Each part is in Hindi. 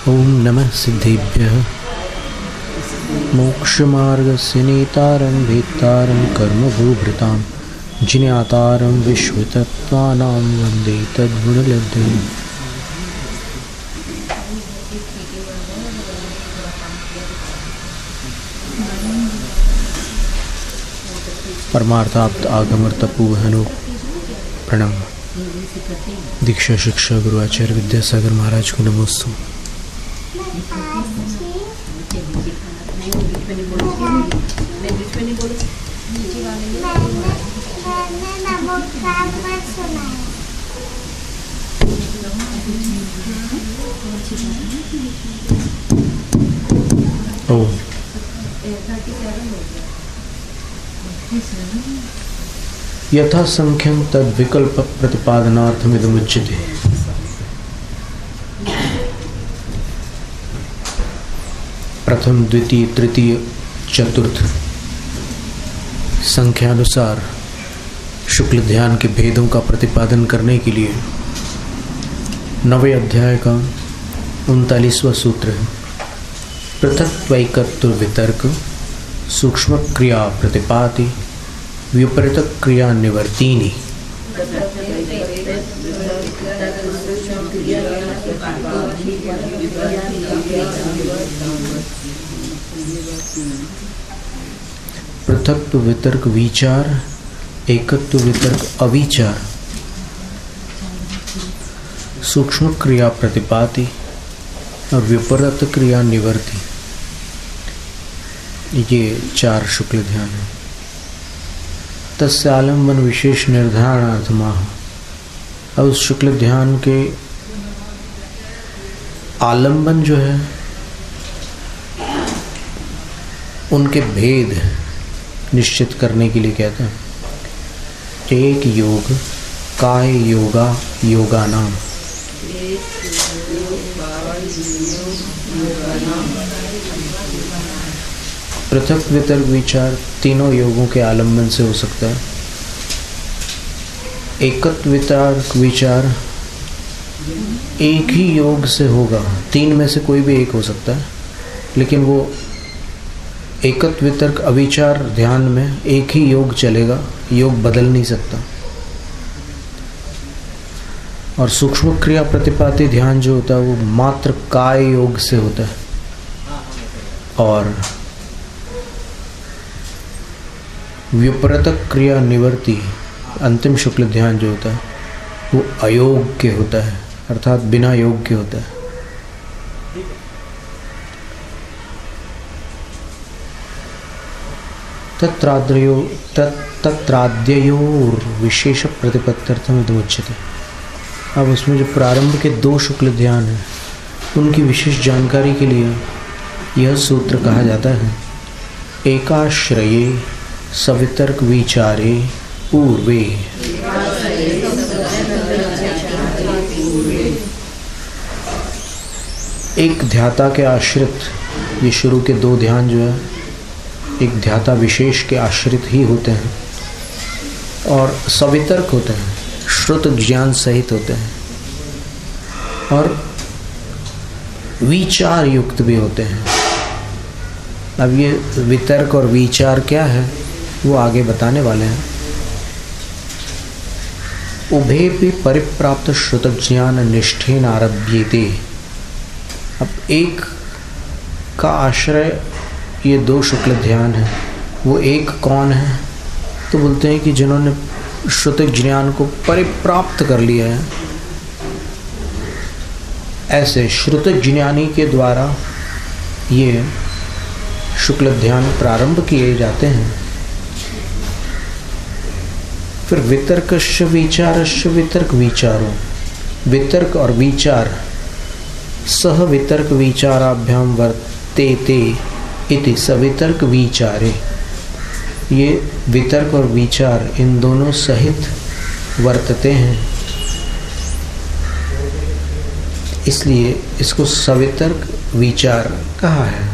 ओम नमः सिद्धेभ्यः मोक्षमार्गस्य नेतारं भेत्तारं कर्मभूभृतां जिज्ञातारं विश्वतत्त्वानां वन्दे तद्गुणलब्धये। परमार्थाप्त आगमर तपोहनो प्रणाम। दीक्षा शिक्षा गुरु आचार्य विद्यासागर महाराज को नमोस्तु। यथा संख्यं तद विकल्प प्रतिपादनार्थमिदमुच्यते। प्रथम, द्वितीय, तृतीय, चतुर्थ संख्यानुसार शुक्ल ध्यान के भेदों का प्रतिपादन करने के लिए 9वें अध्याय का 39वां सूत्र है। पृथक्त्वैकत्व वितर्क सूक्ष्म क्रिया प्रतिपाति विपरीत क्रिया निवर्तिनी। पृथक्त्व वितर्क विचार, एकत्व वितर्क अविचार, सूक्ष्म क्रिया प्रतिपाति और विपरीत क्रिया निवर्ति, ये 4 शुक्ल ध्यान है। तस्य आलम्बन विशेष निर्धारणार्थमाह। अब उस शुक्ल ध्यान के आलम्बन जो है उनके भेद निश्चित करने के लिए कहते हैं। एक योग काय योगा योगा नाम। पृथक वितर्क विचार तीनों योगों के आलम्बन से हो सकता है। एकत्व वितर्क विचार एक ही योग से होगा, 3 में से कोई भी एक हो सकता है, लेकिन वो एकत्व वितर्क अविचार ध्यान में एक ही योग चलेगा, योग बदल नहीं सकता। और सूक्ष्म क्रिया प्रतिपाति ध्यान जो होता है वो मात्र काय योग से होता है, और विपरीत क्रिया निवर्ति अंतिम शुक्ल ध्यान जो होता है वो अयोग के होता है, अर्थात बिना योग के होता है। तत्राद्ययोर विशेष प्रतिपत्त्यर्थम इदमुच्यते। अब उसमें जो प्रारंभ के 2 शुक्ल ध्यान हैं उनकी विशेष जानकारी के लिए यह सूत्र कहा जाता है। एकाश्रये सवितर्क विचारे पूर्वे। एक ध्याता के आश्रित, ये शुरू के 2 ध्यान जो है एक ध्याता विशेष के आश्रित ही होते हैं और सवितर्क होते हैं, श्रुत ज्ञान सहित होते हैं और विचार युक्त भी होते हैं। अब ये वितर्क और विचार क्या है वो आगे बताने वाले हैं। उभे भी परिप्राप्त श्रुत ज्ञान निष्ठेन आरभ्येते। अब एक का आश्रय ये 2 शुक्ल ध्यान है, वो एक कौन है तो बोलते हैं कि जिन्होंने श्रुत ज्ञान को परिप्राप्त कर लिया है। ऐसे श्रुत ज्ञानी के द्वारा ये शुक्ल ध्यान प्रारंभ किए जाते हैं। फिर वितर्कस्य विचारस्य वितर्क विचारो। वितर्क और विचार सह वितर्क विचाराभ्याम वर्तेते इति सवितर्क विचारे। ये वितर्क और विचार इन दोनों सहित वर्तते हैं, इसलिए इसको सवितर्क विचार कहा है।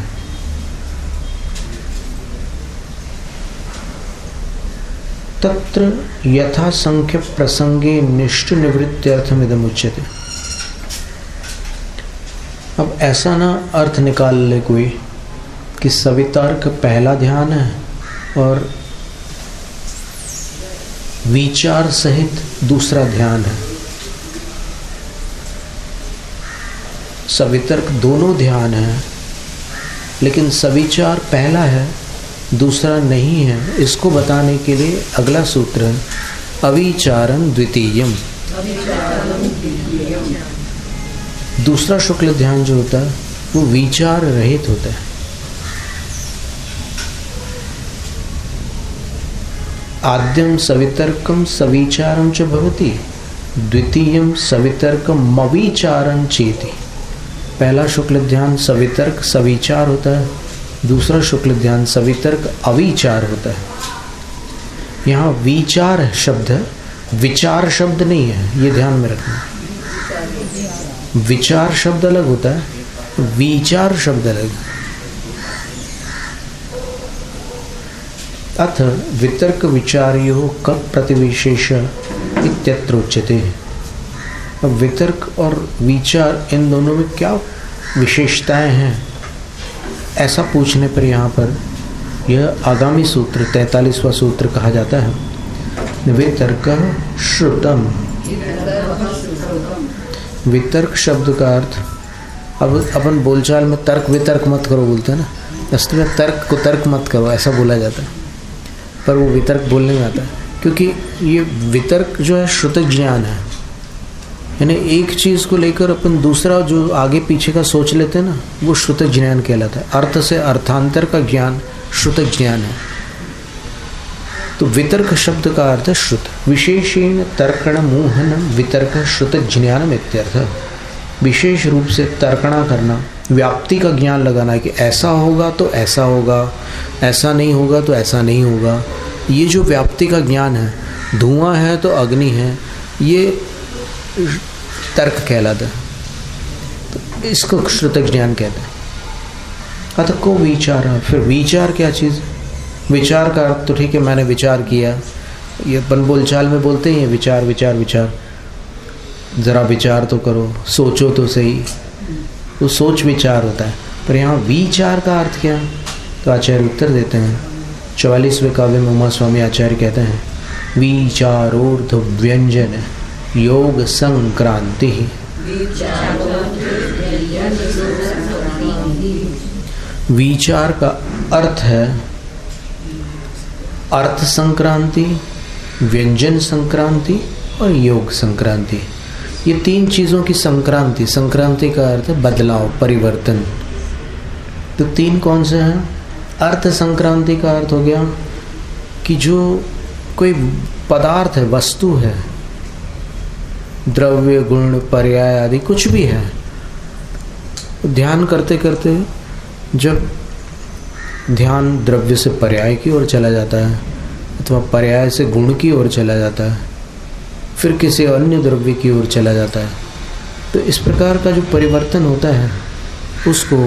तत्र यथा संख्य प्रसंगे निष्ठ निवृत्त्यर्थमिदमुच्यते। अब ऐसा ना अर्थ निकाल ले कोई कि सवितर्क पहला ध्यान है और विचार सहित दूसरा ध्यान है। सवितर्क दोनों ध्यान है, लेकिन सविचार पहला है दूसरा नहीं है। इसको बताने के लिए अगला सूत्र है अविचारं द्वितीयम्। दूसरा शुक्ल ध्यान जो होता है वो विचार रहित होता है। आद्यम सवितर्कम सविचारं च भवति, द्वितीयम सवितर्कम अविचारं चेति। पहला शुक्ल ध्यान सवितर्क सविचार होता है, दूसरा शुक्ल ध्यान सवितर्क अविचार होता है। यहाँ विचार शब्द है, विचार शब्द नहीं है, ये ध्यान में रखना। विचार शब्द अलग होता है, विचार शब्द अलग। अथ वितर्क विचार्यो कब प्रतिविशेष इत्यत्र उच्यते। अब वितर्क और विचार इन दोनों में क्या विशेषताएं हैं, ऐसा पूछने पर यहाँ पर यह आगामी सूत्र 43वां सूत्र कहा जाता है वितर्क श्रुतम। वितर्क शब्द का अर्थ, अब अपन बोलचाल में तर्क वितर्क मत करो बोलते हैं ना, असल में तर्क को तर्क मत करो ऐसा बोला जाता है, पर वो वितर्क बोलने में आता है क्योंकि ये वितर्क जो है श्रुत ज्ञान है। यानी एक चीज़ को लेकर अपन दूसरा जो आगे पीछे का सोच लेते हैं ना, वो श्रुत ज्ञान कहलाता है। अर्थ से अर्थांतर का ज्ञान श्रुत ज्ञान है। तो वितर्क शब्द का अर्थ है श्रुत। विशेषेण तर्कण मोहनम वितर्क श्रुत ज्ञानम इत्यर्थ। विशेष रूप से तर्कणा करना, व्याप्ति का ज्ञान लगाना कि ऐसा होगा तो ऐसा होगा, ऐसा नहीं होगा तो ऐसा नहीं होगा। ये जो व्याप्ति का ज्ञान है, धुआं है तो अग्नि है, ये तर्क कहलाता है। तो इसको श्रुत ज्ञान कहते हैं। अतः को विचार, फिर विचार क्या चीज़? विचार का अर्थ तो ठीक है, मैंने विचार किया, ये अपन बोलचाल में बोलते हैं विचार विचार विचार। ज़रा विचार तो करो, सोचो तो सही, वो सोच विचार होता है। पर यहाँ विचार का अर्थ क्या? तो आचार्य उत्तर देते हैं 44वें काव्य में उमा स्वामी आचार्य कहते हैं विचारोर्ध व्यंजन योग संक्रांति। विचार का अर्थ है अर्थ संक्रांति, व्यंजन संक्रांति और योग संक्रांति। ये तीन चीज़ों की संक्रांति। संक्रांति का अर्थ है बदलाव, परिवर्तन। तो तीन कौन से हैं? अर्थ संक्रांति का अर्थ हो गया कि जो कोई पदार्थ है, वस्तु है, द्रव्य गुण पर्याय आदि कुछ भी है, ध्यान करते करते जब ध्यान द्रव्य से पर्याय की ओर चला जाता है अथवा पर्याय से गुण की ओर चला जाता है, फिर किसी अन्य द्रव्य की ओर चला जाता है, तो इस प्रकार का जो परिवर्तन होता है उसको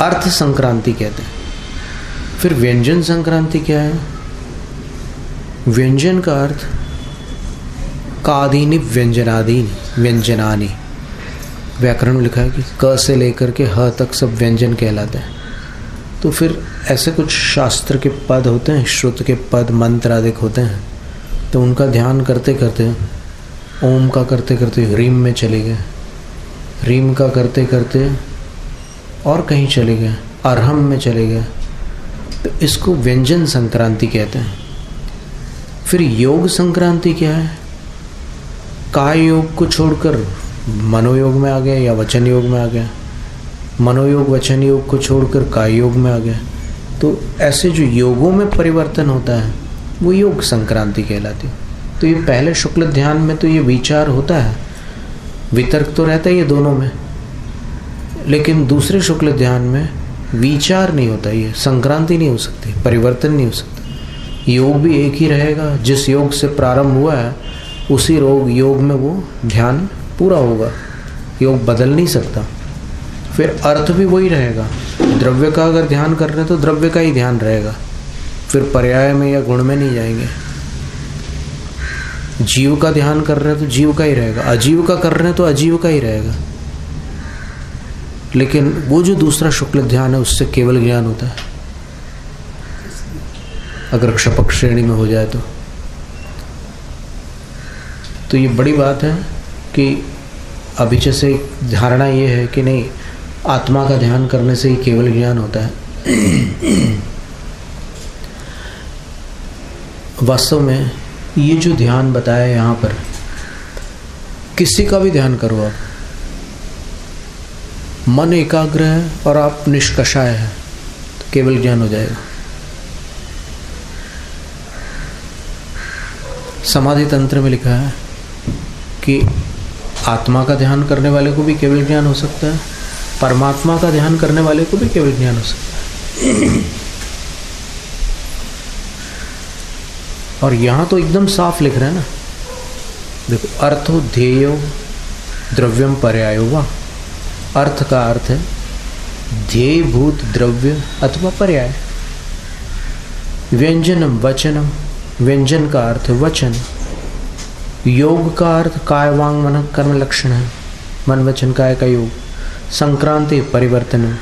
अर्थ संक्रांति कहते हैं। फिर व्यंजन संक्रांति क्या है? व्यंजन का अर्थ कादीनि व्यंजनादीनि व्यंजनानि। व्याकरण में लिखा है कि क से लेकर के ह तक सब व्यंजन कहलाते हैं। तो फिर ऐसे कुछ शास्त्र के पद होते हैं, श्रुत के पद, मंत्र आदि होते हैं, तो उनका ध्यान करते करते ओम का करते करते ह्रीम में चले गए, ह्रीम का करते करते और कहीं चले गए, अर्हम में चले गए, तो इसको व्यंजन संक्रांति कहते हैं। फिर योग संक्रांति क्या है? काय योग को छोड़कर मनोयोग में आ गया या वचन योग में आ गया, मनोयोग वचन योग को छोड़कर काय योग में आ गया। तो ऐसे जो योगों में परिवर्तन होता है वो योग संक्रांति कहलाती है। तो ये पहले शुक्ल ध्यान में तो ये विचार होता है, वितर्क तो रहता है ये दोनों में, लेकिन दूसरे शुक्ल ध्यान में विचार नहीं होता, ये संक्रांति नहीं हो सकती, परिवर्तन नहीं हो सकता। योग भी एक ही रहेगा, जिस योग से प्रारंभ हुआ है उसी योग में वो ध्यान पूरा होगा, योग बदल नहीं सकता। फिर अर्थ भी वही रहेगा, द्रव्य का अगर ध्यान कर रहे हैं तो द्रव्य का ही ध्यान रहेगा, फिर पर्याय में या गुण में नहीं जाएंगे। जीव का ध्यान कर रहे हैं तो जीव का ही रहेगा, अजीव का कर रहे हैं तो अजीव का ही रहेगा। लेकिन वो जो दूसरा शुक्ल ध्यान है उससे केवल ज्ञान होता है, अगर क्षपक श्रेणी में हो जाए तो ये बड़ी बात है कि अभी जैसे धारणा ये है कि नहीं, आत्मा का ध्यान करने से ही केवल ज्ञान होता है। वास्तव में ये जो ध्यान बताया यहाँ पर, किसी का भी ध्यान करो आप, मन एकाग्र है और आप निष्कषाय है तो केवल ज्ञान हो जाएगा। समाधि तंत्र में लिखा है कि आत्मा का ध्यान करने वाले को भी केवल ज्ञान हो सकता है, परमात्मा का ध्यान करने वाले को भी केवल ज्ञान हो सकता है। और यहाँ तो एकदम साफ लिख रहे हैं ना, देखो, अर्थो ध्येयो द्रव्यम पर्यायो वा। अर्थ का अर्थ है ध्येय भूत द्रव्य अथवा पर्याय। व्यंजनम वचनम, व्यंजन का अर्थ वचन। योग का अर्थ काय वांग मन कर्म लक्षण है, मन वचन काय का योग। संक्रांति परिवर्तनम,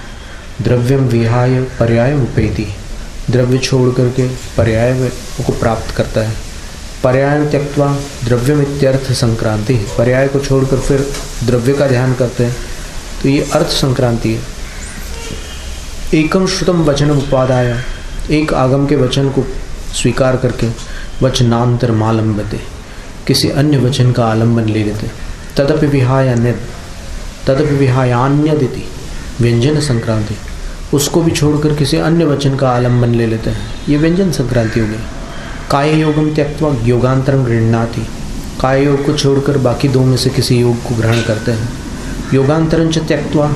द्रव्यम विहाय पर्याय उपेति, द्रव्य छोड़ करके पर्याय को प्राप्त करता है। पर्याय त्यक्त्वा द्रव्यम इत्यर्थ संक्रांति, पर्याय को छोड़कर फिर द्रव्य का ध्यान करते हैं, तो ये अर्थ संक्रांति है। एकम श्रुतम वचनम उपादाय, एक आगम के वचन को स्वीकार करके वचनांतर मालंबते, किसी अन्य वचन का आलंबन ले लेते। तदपि विहायान्यदिति, व्यंजन संक्रांति, उसको भी छोड़कर किसी अन्य वचन का आलंबन ले लेते हैं, ये व्यंजन संक्रांति हो गई। काय योगम त्यक्त्वा योगांतरम गृह्णाति, काय योग को छोड़कर बाकी दो में से किसी योग को ग्रहण करते हैं। योगांतरं च त्यक्त्वा,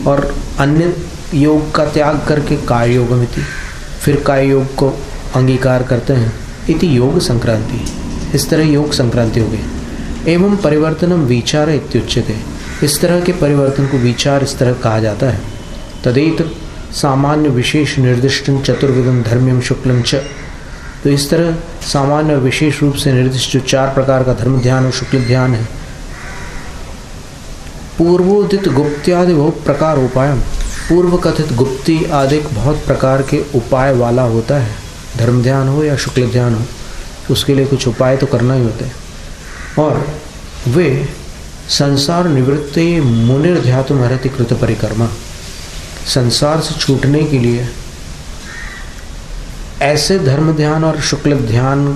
और अन्य योग का त्याग करके काय योगम इति, फिर काय योग को अंगीकार करते हैं। इति योग संक्रांति, इस तरह योग संक्रांति हो गई। एवं परिवर्तनम विचार इत्युच्यते, इस तरह के परिवर्तन को विचार इस तरह कहा जाता है। तदेत सामान्य विशेष निर्दिष्ट चतुर्विधम धर्म्यम शुक्लम च, तो इस तरह सामान्य विशेष रूप से निर्दिष्ट जो 4 प्रकार का धर्म ध्यान और शुक्ल ध्यान है। पूर्वोदित गुप्त्यादि बहुत प्रकार उपाय, पूर्व कथित गुप्ती आदि बहुत प्रकार के उपाय वाला होता है। धर्म ध्यान हो या शुक्ल ध्यान हो, उसके लिए कुछ उपाय तो करना ही होते हैं। और वे संसार निवृत्ति मुनिर्ध्यातुम अर्हति कृत परिक्रमा, संसार से छूटने के लिए ऐसे धर्म ध्यान और शुक्ल ध्यान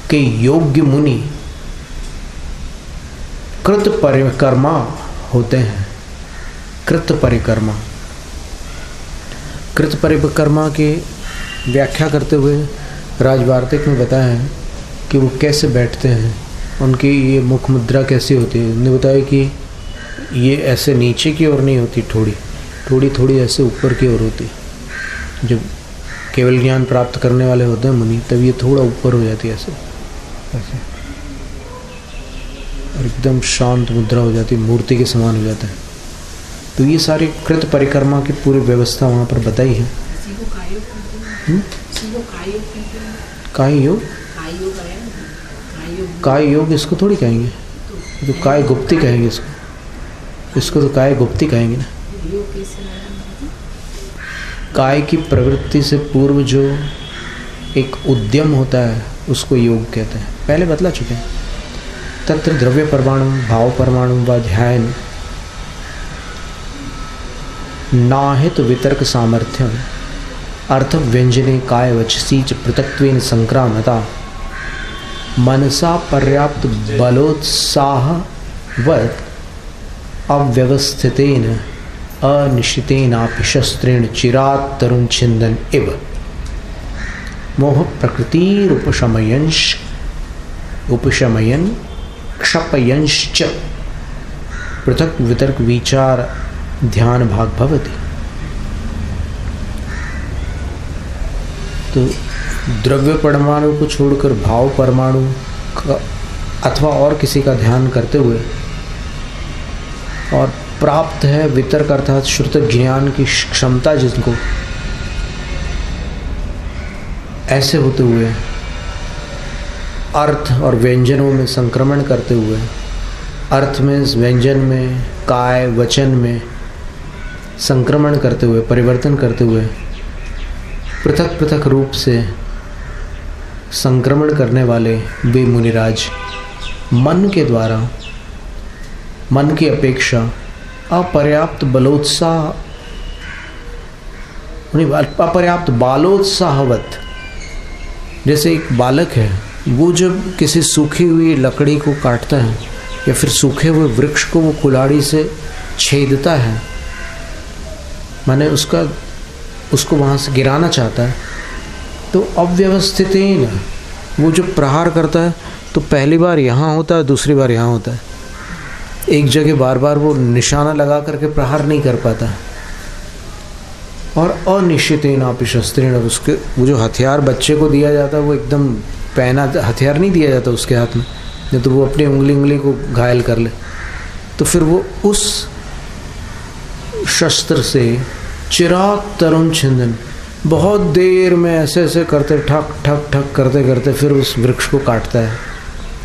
के योग्य मुनि कृत परिक्रमा होते हैं। कृत परिक्रमा, कृत परिक्रमा की व्याख्या करते हुए राजवार्तिक में बताया है कि वो कैसे बैठते हैं, उनकी ये मुख मुद्रा कैसी होती है। उन्होंने बताया कि ये ऐसे नीचे की ओर नहीं होती, थोड़ी ऐसे ऊपर की ओर होती। जब केवल ज्ञान प्राप्त करने वाले होते हैं मुनि, तब ये थोड़ा ऊपर हो जाती है ऐसे, और एकदम शांत मुद्रा हो जाती है, मूर्ति के समान हो जाता है। तो ये सारी कृत परिक्रमा की पूरी व्यवस्था वहाँ पर बताई है। काय योग, काय योग इसको थोड़ी कहेंगे, तो काय गुप्ती कहेंगे इसको तो काय गुप्ती कहेंगे ना। काय की प्रवृत्ति से पूर्व जो एक उद्यम होता है उसको योग कहते हैं, पहले बतला चुके हैं। तत्र द्रव्य परमाणु भाव परमाणु व ध्यान नाहित वितर्क सामर्थ्यम अर्थ व्यंजने काय वचसी च पृथक्त्वेन संक्रामता मनसा पर्याप्त बलोत्साहवत् अव्यवस्थितेन अनिश्चितेनापि शस्त्रेण चिरात् तरुण छिन्दन इव मोह प्रकृतिरुपशमयन् क्षपयंश्च पृथक वितर्क विचार ध्यान भाग भवति। तो द्रव्य परमाणु को छोड़कर भाव परमाणु अथवा और किसी का ध्यान करते हुए और प्राप्त है वितर्क अर्थात श्रुत ज्ञान की क्षमता जिनको, ऐसे होते हुए अर्थ और व्यंजनों में संक्रमण करते हुए, अर्थ में, व्यंजन में, काय वचन में संक्रमण करते हुए, परिवर्तन करते हुए, पृथक पृथक रूप से संक्रमण करने वाले वे मुनिराज मन के द्वारा, मन की अपेक्षा अपर्याप्त बलोत्साह, अपर्याप्त बालोत्साहवत, जैसे एक बालक है वो जब किसी सूखी हुई लकड़ी को काटता है या फिर सूखे हुए वृक्ष को वो कुल्हाड़ी से छेदता है, माने उसको वहाँ से गिराना चाहता है, तो अव्यवस्थितेन वो जब प्रहार करता है तो पहली बार यहाँ होता है, दूसरी बार यहाँ होता है, एक जगह बार बार वो निशाना लगा करके प्रहार नहीं कर पाता। और अनिश्चितेन अपि शस्त्रेण, उसके वो जो हथियार बच्चे को दिया जाता है वो एकदम पहना हथियार नहीं दिया जाता उसके हाथ में, नहीं तो वो अपनी उंगली को घायल कर ले, तो फिर वो उस शस्त्र से चिराग तरुण छिंदन, बहुत देर में ऐसे ऐसे करते ठक ठक ठक करते करते फिर उस वृक्ष को काटता है,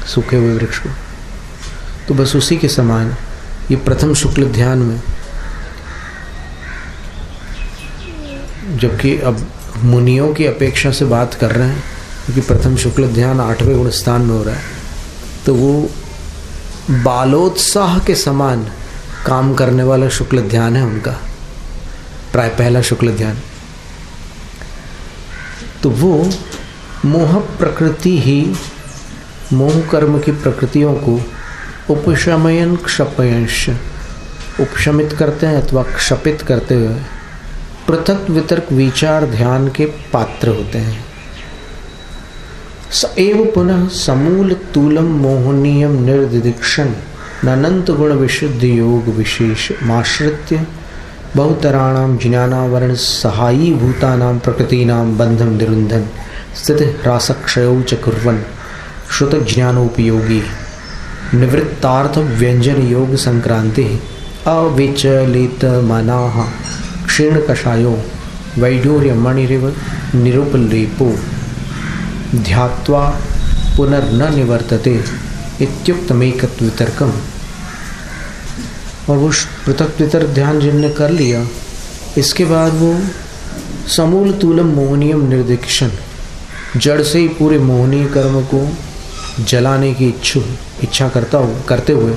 सूखे हुए वृक्ष को। तो बस उसी के समान ये प्रथम शुक्ल ध्यान में, जबकि अब मुनियों की अपेक्षा से बात कर रहे हैं क्योंकि प्रथम शुक्ल ध्यान 8वें गुण स्थान में हो रहा है, तो वो बालोत्साह के समान काम करने वाला शुक्ल ध्यान है उनका, प्राय पहला शुक्ल ध्यान। तो वो मोह प्रकृति ही, मोह कर्म की प्रकृतियों को उपशमयन क्षपयंश, उपशमित करते हैं अथवा क्षपित करते हुए पृथक वितर्क विचार ध्यान के पात्र होते हैं। स एव पुनः समूल तूलम मोहनीयम निर्दिदीक्षण अनंत गुण विशुद्धि योग विशेष माश्रित्य बहुतराणाम ज्ञानावरण सहायी भूतानाम प्रकृतीनाम बंधम निरुंधन स्थित ह्रासक्षयो च कुर्वन् श्रुत ज्ञानोपयोगी निवृत्तार्थ व्यंजन योग संक्रांति अविचलित मनाः क्षीण कषायो वैडूर्य मणिरिव निरुपलेपो ध्यात्वा पुनर्न निवर्तते इत्युक्तमेकत्व वितर्कम। और वो पृथक वितर्क ध्यान जिनने कर लिया, इसके बाद वो समूल तूलम मोहनीयम निर्दिक्षण, जड़ से ही पूरे मोहनीय कर्म को जलाने की इच्छा करते हुए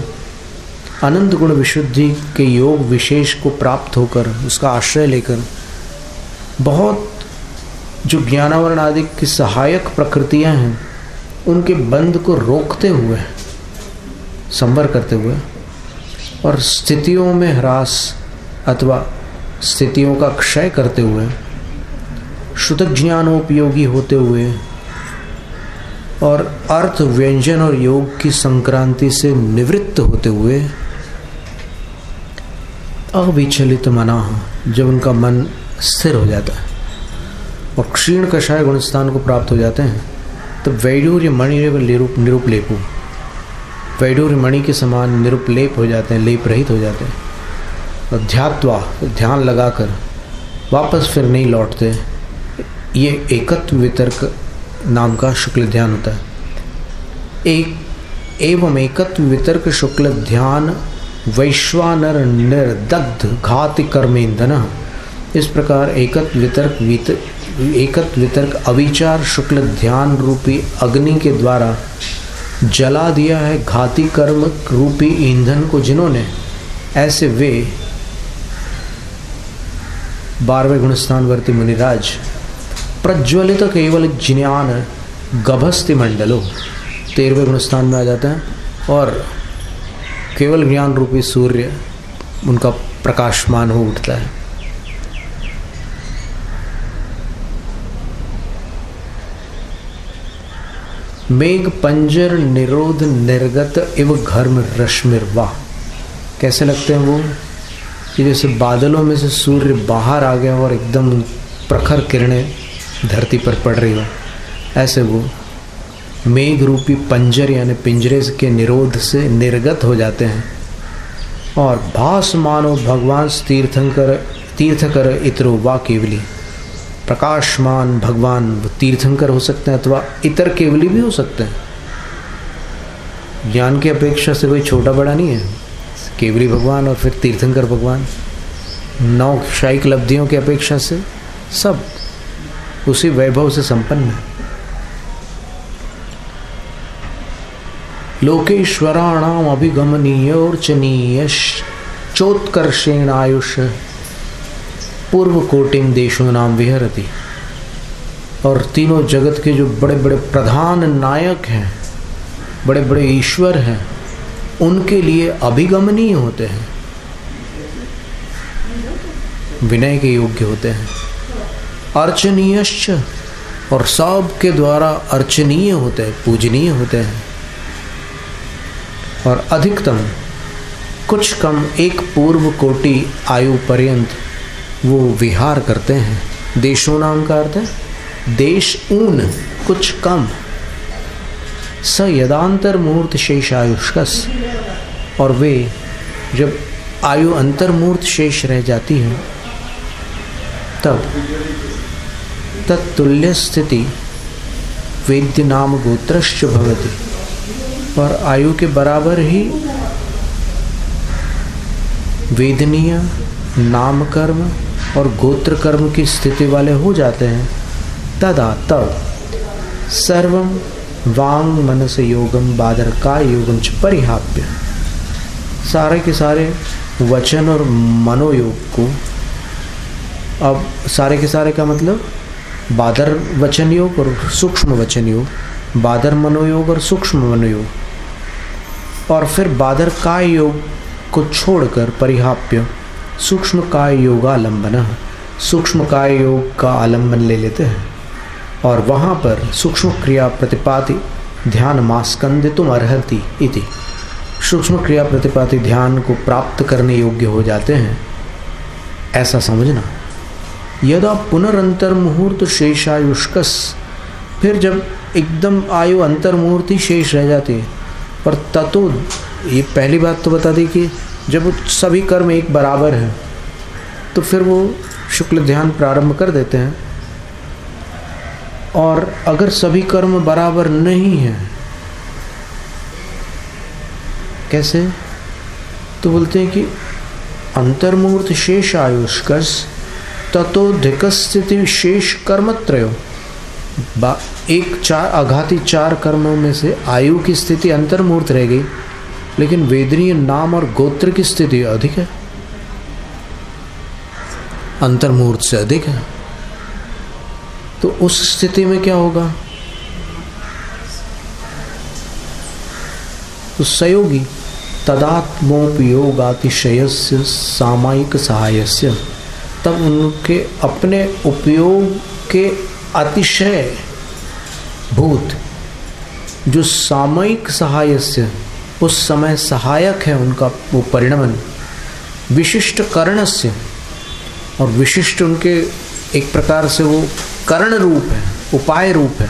अनंत गुण विशुद्धि के योग विशेष को प्राप्त होकर उसका आश्रय लेकर बहुत जो ज्ञानावरण आदि की सहायक प्रकृतियां हैं उनके बंध को रोकते हुए, संवर करते हुए और स्थितियों में ह्रास अथवा स्थितियों का क्षय करते हुए शुद्ध ज्ञानोपयोगी होते हुए और अर्थ व्यंजन और योग की संक्रांति से निवृत्त होते हुए अविचलित मना, जब उनका मन स्थिर हो जाता है और क्षीण कषाय गुणस्थान को प्राप्त हो जाते हैं, तो वैडूर्य मणि निरुपलेपु, वैडूर्य मणि के समान निरुपलेप हो जाते हैं, लेप रहित हो जाते हैं। और ध्यात्वा, ध्यान लगाकर वापस फिर नहीं लौटते। ये एकत्व वितर्क नाम का शुक्ल ध्यान होता है। एवं एकत्व वितर्क शुक्ल ध्यान वैश्वानर निर्दग्ध घाति कर्मेंधन। इस प्रकार एकत्व वितर्क अविचार शुक्ल ध्यान रूपी अग्नि के द्वारा जला दिया है घाती कर्म रूपी ईंधन को जिन्होंने, ऐसे वे 12वें गुणस्थानवर्ती मुनिराज प्रज्वलित केवल ज्ञान गभस्ति मंडलो 13वें गुणस्थान में आ जाता है और केवल ज्ञान रूपी सूर्य उनका प्रकाशमान हो उठता है। मेघ पंजर निरोध निर्गत एव घर्म रश्मिर्वा। कैसे लगते हैं वो कि जैसे बादलों में से सूर्य बाहर आ गया और एकदम प्रखर किरणें धरती पर पड़ रही हो, ऐसे वो मेघ रूपी पंजर यानी पिंजरे के निरोध से निर्गत हो जाते हैं और भास मानो भगवान तीर्थकर इतरो वा केवली। प्रकाशमान भगवान तीर्थंकर हो सकते हैं अथवा इतर केवली भी हो सकते हैं। ज्ञान की अपेक्षा से कोई छोटा बड़ा नहीं है, केवली भगवान और फिर तीर्थंकर भगवान। नौशायिक लब्धियों की अपेक्षा से सब उसी वैभव से संपन्न है। लोकेश्वराणाम अभिगमनीय अर्चनीय चोत्कर्षेण आयुष पूर्व कोटिंग देशों नाम विहरति। और तीनों जगत के जो बड़े बड़े प्रधान नायक हैं, बड़े बड़े ईश्वर हैं, उनके लिए अभिगमनीय होते हैं, विनय के योग्य होते हैं। अर्चनीयश्च, और सब के द्वारा अर्चनीय होते हैं, पूजनीय होते हैं। और अधिकतम कुछ कम एक पूर्व कोटि आयु पर्यंत वो विहार करते हैं। देशों नाम का अर्थ है देश ऊन, कुछ कम। स यदांतर मुहूर्त शेष आयुष्कस, और वे जब आयु अंतर्मूर्त शेष रह जाती है तब तत्तुल्य स्थिति वेद्य नाम गोत्रश्च भवति, और आयु के बराबर ही वेदनीय नाम कर्म और गोत्र कर्म की स्थिति वाले हो जाते हैं। तदा तब सर्वं वांग मनस योगम बादरका योगम च परिहाप्य, सारे के सारे वचन और मनोयोग को, अब सारे के सारे का मतलब बादर वचन योग और सूक्ष्म वचन योग, बादर मनोयोग और सूक्ष्म मनोयोग, और फिर बादर काय योग को छोड़कर परिहाप्य सूक्ष्म काय योगालंबन, सूक्ष्म काय योग का आलंबन ले लेते हैं। और वहाँ पर सूक्ष्म क्रिया प्रतिपाति ध्यान मास्कंदितुम अर्हति इति, सूक्ष्म क्रिया प्रतिपाति ध्यान को प्राप्त करने योग्य हो जाते हैं, ऐसा समझना। यदा पुनरंतर मुहूर्त शेषायुष्कस, फिर जब एकदम आयु अंतर मुहूर्त ही शेष रह जाती है, पर ततो, ये पहली बात तो बता दी कि जब सभी कर्म एक बराबर हैं तो फिर वो शुक्ल ध्यान प्रारंभ कर देते हैं। और अगर सभी कर्म बराबर नहीं हैं, कैसे, तो बोलते हैं कि अंतर्मुहूर्त शेष आयुष्कस ततोधिक स्थिति शेष कर्मत्रयो, एक चार आघाती चार कर्मों में से आयु की स्थिति अंतर्मुहूर्त रह गई, लेकिन वेदनीय नाम और गोत्र की स्थिति अधिक है, अंतर्मुहूर्त से अधिक है। तो उस स्थिति में क्या होगा, तो संयोगी तदात्मोपयोगातिशयस्य सामायिक सहायस्य, तब उनके अपने उपयोग के अतिशय भूत जो सामयिक सहायस्य, उस समय सहायक है उनका वो परिणमन, विशिष्ट करणस्य, और विशिष्ट उनके एक प्रकार से वो कर्ण रूप है, उपाय रूप है,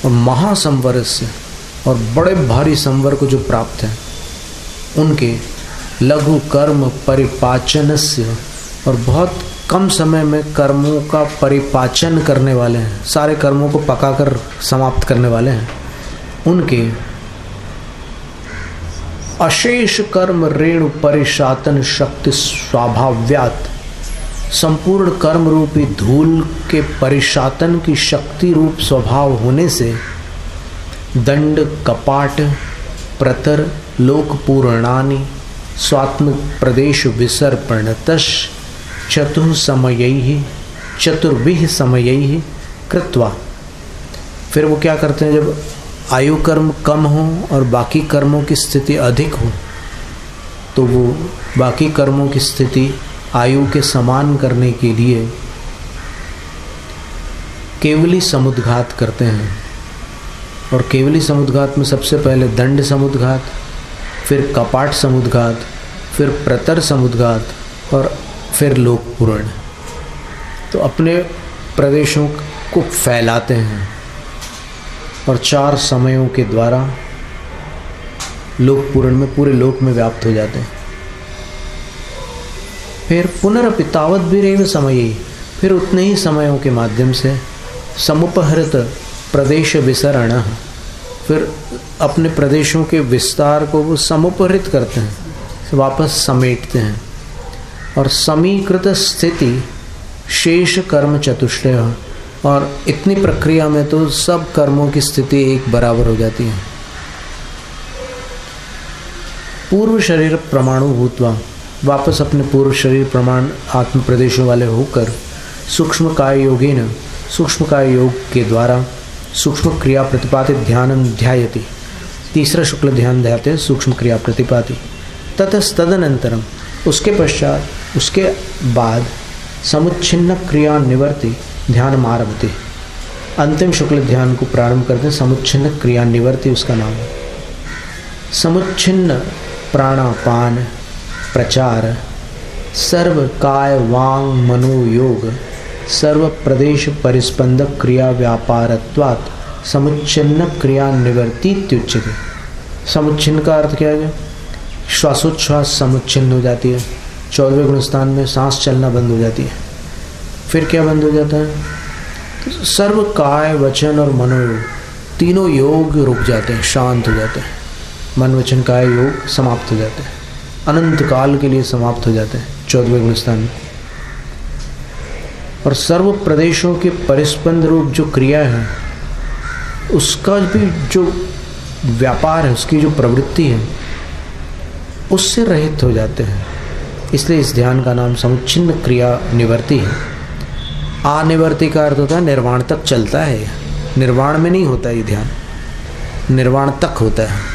और महासंवरस्य, और बड़े भारी संवर को जो प्राप्त है, उनके लघु कर्म परिपाचनस्य, और बहुत कम समय में कर्मों का परिपाचन करने वाले हैं, सारे कर्मों को पकाकर समाप्त करने वाले हैं, उनके अशेष कर्म रेणु परिशातन शक्ति स्वाभाव्यात, संपूर्ण कर्म रूपी धूल के परिशातन की शक्ति रूप स्वभाव होने से दंड कपाट प्रतर लोकपूर्णानि स्वात्म प्रदेश विसर्पणतश चतुर्भिः समयैः कृत्वा। फिर वो क्या करते हैं, जब आयु कर्म कम हो और बाकी कर्मों की स्थिति अधिक हो, तो वो बाकी कर्मों की स्थिति आयु के समान करने के लिए केवली समुद्घात करते हैं। और केवली समुद्घात में सबसे पहले दंड समुद्घात, फिर कपाट समुद्घात, फिर प्रतर समुद्घात, और फिर लोकपूर्ण। तो अपने प्रदेशों को फैलाते हैं और चार समयों के द्वारा लोकपूर्ण में पूरे लोक में व्याप्त हो जाते हैं। फिर पुनरपि तावत भी समय, फिर उतने ही समयों के माध्यम से समुपहृत प्रदेश विसरण, फिर अपने प्रदेशों के विस्तार को वो समुपहृत करते हैं, वापस समेटते हैं। और समीकृत स्थिति शेष कर्म चतुष्टय, और इतनी प्रक्रिया में तो सब कर्मों की स्थिति एक बराबर हो जाती है। पूर्व शरीर प्रमाणु भूतवा, वापस अपने पूर्व शरीर प्रमाण आत्म प्रदेशों वाले होकर सूक्ष्म काय योगेन, सूक्ष्म काय योग के द्वारा सूक्ष्म क्रिया प्रतिपादित ध्यानम ध्यायति, तीसरा शुक्ल ध्यान ध्याते हैं सूक्ष्म क्रिया प्रतिपादि। तदनंतरम, उसके पश्चात, उसके बाद समुच्छिन्न क्रिया निवर्ति ध्यान आरभते, अंतिम शुक्ल ध्यान को प्रारंभ करते हैं। समुच्छिन्न क्रिया निवर्ति उसका नाम है। समुच्छिन्न प्राणापान प्रचार सर्व काय वांग मनोयोग सर्व प्रदेश परिस्पंदक क्रिया व्यापारत्वात् समुच्छिन्न क्रिया निवर्तीत्युच्यते। समुच्छिन्न का अर्थ क्या है? श्वासोच्छ्वास समुच्छिन्न हो जाती है। 14वें गुणस्थान में सांस चलना बंद हो जाती है। फिर क्या बंद हो जाता है? सर्व काय वचन और मनोयोग, तीनों योग रुक जाते हैं, शांत हो जाते हैं। मन वचन काय योग समाप्त हो जाते हैं, अनंत काल के लिए समाप्त हो जाते हैं 14वें गुणस्थान में। और सर्व प्रदेशों के परिस्पंद रूप जो क्रिया है, उसका भी जो व्यापार है, उसकी जो प्रवृत्ति है, उससे रहित हो जाते हैं। इसलिए इस ध्यान का नाम समुच्छिन्न क्रिया निवर्ति है। अनिवर्ति का अर्थ होता है निर्वाण तक चलता है। निर्वाण में नहीं होता ये ध्यान, निर्वाण तक होता है।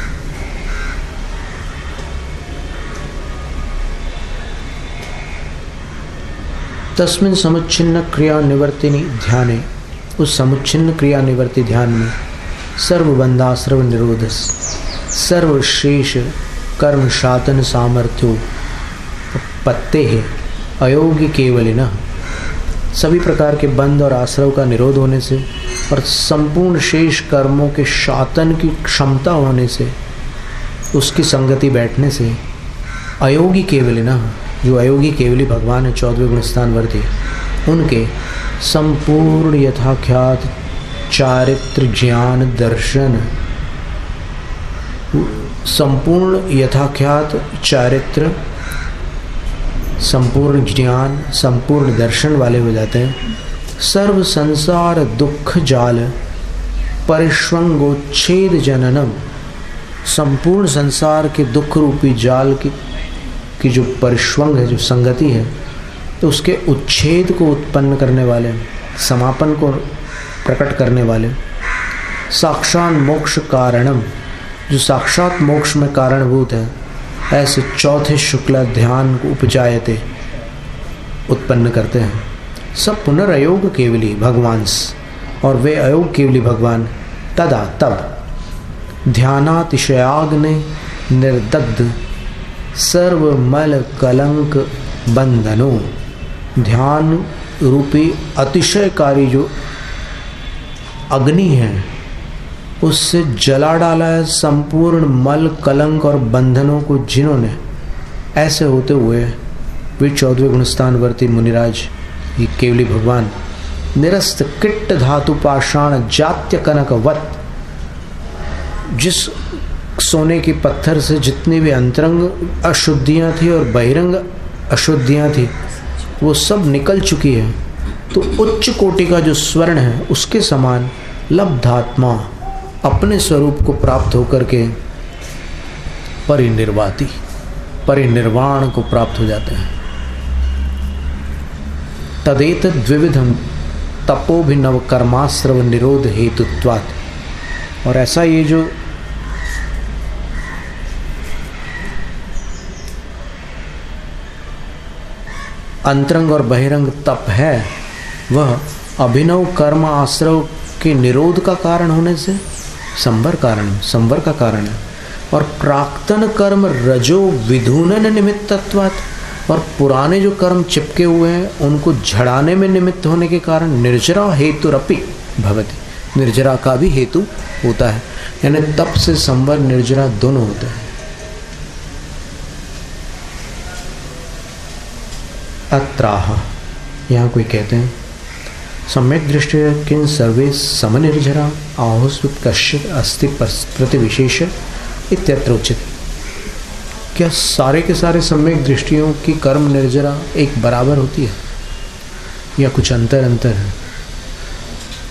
तस्मिन् समुच्छिन्न क्रिया निवर्तिनी ध्याने, उस समुच्छिन्न क्रिया निवर्ति ध्यान में सर्वबंधा सर्व निरोध सर्वशेष कर्म शातन सामर्थ्यो पत्ते है अयोग्य केवलिन, सभी प्रकार के बंध और आश्रव का निरोध होने से और संपूर्ण शेष कर्मों के शातन की क्षमता होने से, उसकी संगति बैठने से अयोगी केवलिन, जो अयोगी केवली भगवान है 14वें गुणस्थान वर्ती, उनके संपूर्ण यथाख्यात चारित्र ज्ञान दर्शन, संपूर्ण यथाख्यात चारित्र, संपूर्ण ज्ञान, संपूर्ण दर्शन वाले हो जाते हैं। सर्व संसार दुख जाल परिष्वंगोच्छेद जननम, संपूर्ण संसार के दुख रूपी जाल की जो परिष्वंग है, जो संगति है, तो उसके उच्छेद को उत्पन्न करने वाले, समापन को प्रकट करने वाले, साक्षात मोक्ष कारणम, जो साक्षात मोक्ष में कारणभूत है, ऐसे चौथे शुक्ल ध्यान को उपजायते, उत्पन्न करते हैं। सब पुनर्योग केवली भगवांस, और वे अयोग केवली भगवान तदा तब ध्यानातिशयाग्नि निर्दग्ध सर्वमल कलंक बंधनों, ध्यान रूपी अतिशयकारी जो अग्नि है, उससे जला डाला है संपूर्ण मल कलंक और बंधनों को, जिन्होंने ऐसे होते हुए वे 14वें गुणस्थान वर्ती मुनिराज, ये केवली भगवान, निरस्त किट्ट धातु पाषाण जात्य कनकवत, जिस सोने के पत्थर से जितनी भी अंतरंग अशुद्धियाँ थी और बहिरंग अशुद्धियाँ थी, वो सब निकल चुकी है। तो उच्च कोटि का जो स्वर्ण है, उसके समान लब्धात्मा अपने स्वरूप को प्राप्त होकर के परिनिर्वाति, परिनिर्वाण को प्राप्त हो जाते हैं। तदेत द्विविधम तपोभिनव कर्माश्रव निरोध हेतुत्वात्, और ऐसा ये जो अंतरंग और बहिरंग तप है, वह अभिनव कर्म आश्रव के निरोध का कारण होने से संवर का कारण है। और प्राक्तन कर्म रजो विधूनन निमित्तत्वात्, और पुराने जो कर्म चिपके हुए हैं उनको झड़ाने में निमित्त होने के कारण निर्जरा हेतुरपि भवति, निर्जरा का भी हेतु होता है। यानी तप से संवर निर्जरा दोनों होते हैं। अत्राह, यहाँ कोई कहते हैं सम्यक दृष्टिया किन सर्वे समनिर्जरा आहुस्वित कश्चित् अस्ति प्रतिविशेष इत्यत्र उचित, क्या सारे के सारे सम्यक दृष्टियों की कर्म निर्जरा एक बराबर होती है या कुछ अंतर है?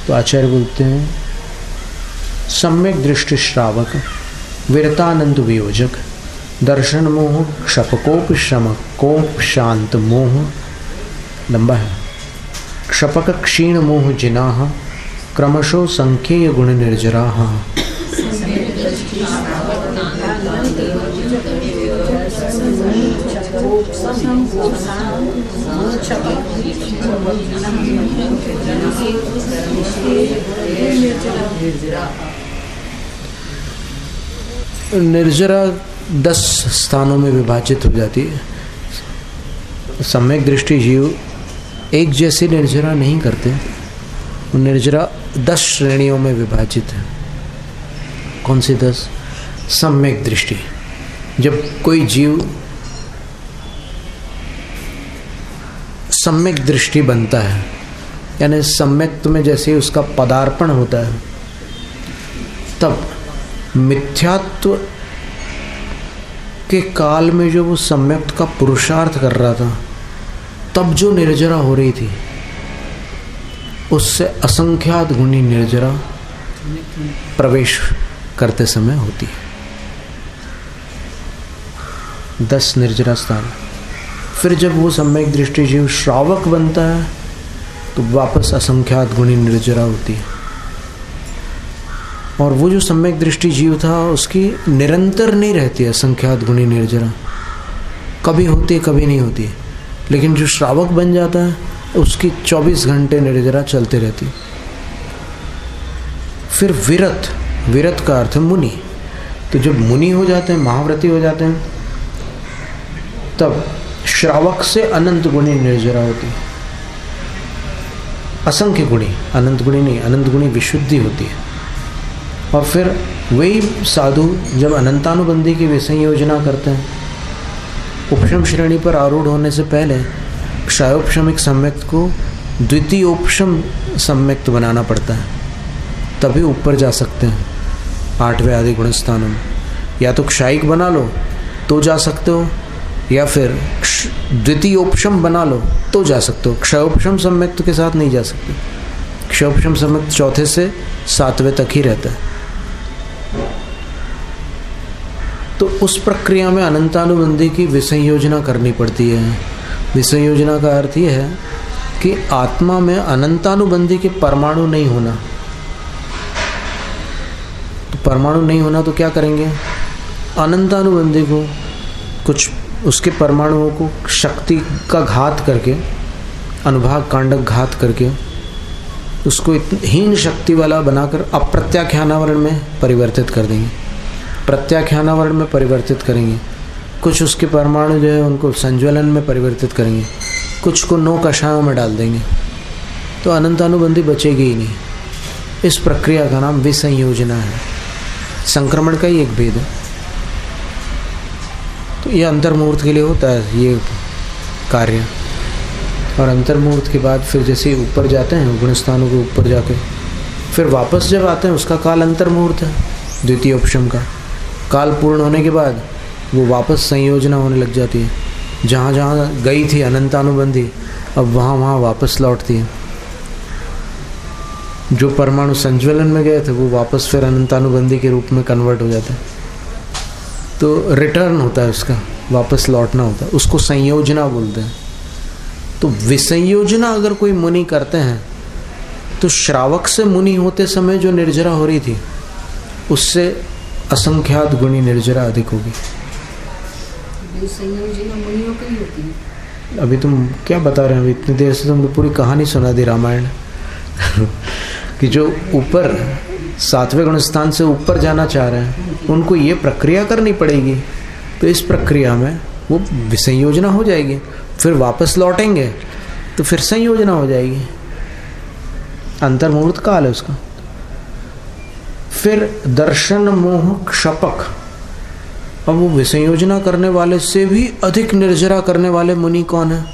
तो आचार्य बोलते हैं सम्यक दृष्टि श्रावक विरतानंद वियोजक दर्शन मोह क्षपकोप शमकोप शांत मोह, लंबा है, क्षपक क्षीण मोह जिनाह क्रमशो संख्येय गुण निर्जराः। निर्जरा 10 स्थानों में विभाजित हो जाती है। सम्यक दृष्टि जीव एक जैसी निर्जरा नहीं करते, निर्जरा 10 श्रेणियों में विभाजित है। कौन सी 10? सम्यक दृष्टि, जब कोई जीव सम्यक दृष्टि बनता है, यानी सम्यक में जैसे उसका पदार्पण होता है, तब मिथ्यात्व के काल में जो वो सम्यक का पुरुषार्थ कर रहा था, तब जो निर्जरा हो रही थी उससे असंख्यात गुणी निर्जरा प्रवेश करते समय होती है। 10 निर्जरा स्थान। फिर जब वो सम्यक दृष्टि जीव श्रावक बनता है तो वापस असंख्यात गुणी निर्जरा होती है। और वो जो सम्यक दृष्टि जीव था उसकी निरंतर नहीं रहती है असंख्यात गुणी निर्जरा, कभी होती है कभी नहीं होती है। लेकिन जो श्रावक बन जाता है उसकी 24 घंटे निर्जरा चलते रहती। फिर विरत का अर्थ है मुनि। तो जब मुनि हो जाते हैं, महाव्रती हो जाते हैं, तब श्रावक से अनंत गुणी निर्जरा होती है। असंख्य गुणी, अनंत गुणी नहीं, अनंत गुणी विशुद्धि होती है। और फिर वही साधु जब अनंतानुबंधी की विसंयोजना करते हैं, उपशम श्रेणी पर आरूढ़ होने से पहले क्षयोपशमिक सम्यक्त को द्वितीयोपशम सम्यक्त बनाना पड़ता है, तभी ऊपर जा सकते हैं 8वें आदि गुण स्थानों में। या तो क्षायिक बना लो तो जा सकते हो, या फिर द्वितीयोपशम बना लो तो जा सकते हो। क्षयोपशम सम्यक्त के साथ नहीं जा सकते। क्षयोपशम सम्यक्त 4 से 7वें तक ही रहता है। तो उस प्रक्रिया में अनंतानुबंधी की विसंयोजना करनी पड़ती है। विसंयोजना का अर्थ यह है कि आत्मा में अनंतानुबंधी के परमाणु नहीं होना। तो परमाणु नहीं होना तो क्या करेंगे? अनंतानुबंधी को, कुछ उसके परमाणुओं को शक्ति का घात करके, अनुभाग कांडक घात करके उसको हीन शक्ति वाला बनाकर अप्रत्याख्यानावरण में परिवर्तित कर देंगे, प्रत्याख्यानावरण में परिवर्तित करेंगे। कुछ उसके परमाणु जो है उनको संज्वलन में परिवर्तित करेंगे, कुछ को 9 कषायों में डाल देंगे, तो अनंतानुबंधी बचेगी ही नहीं। इस प्रक्रिया का नाम विसंयोजना है। संक्रमण का ही एक भेद है। तो ये अंतर्मुहूर्त के लिए होता है ये कार्य। और अंतर्मुहूर्त के बाद फिर जैसे ऊपर जाते हैं गुण स्थानों के ऊपर जाके फिर वापस जब आते हैं, उसका काल अंतर्मुहूर्त है। द्वितीय उपशम का काल पूर्ण होने के बाद वो वापस संयोजना होने लग जाती है। जहाँ जहाँ गई थी अनंतानुबंधी, अब वहाँ वापस लौटती है। जो परमाणु संज्वलन में गए थे वो वापस फिर अनंतानुबंधी के रूप में कन्वर्ट हो जाता है। तो रिटर्न होता है उसका, वापस लौटना होता है, उसको संयोजना बोलते हैं। तो विसंयोजना अगर कोई मुनि करते हैं तो श्रावक से मुनि होते समय जो निर्जरा हो रही थी उससे असंख्यात गुणी निर्जरा अधिक होगी। विसंयोजना मुनियों की होती है। अभी तुम क्या बता रहे हैं? अभी इतनी देर से तुमने पूरी कहानी सुना दी रामायण कि जो ऊपर 7वें गुण स्थान से ऊपर जाना चाह रहे हैं उनको ये प्रक्रिया करनी पड़ेगी। तो इस प्रक्रिया में वो विसंयोजना हो जाएगी, फिर वापस लौटेंगे तो फिर संयोजना हो जाएगी। अंतर्मुहूर्त काल है उसका। फिर दर्शन मोह क्षपक। अब वो विसंयोजना करने वाले से भी अधिक निर्जरा करने वाले मुनि कौन है?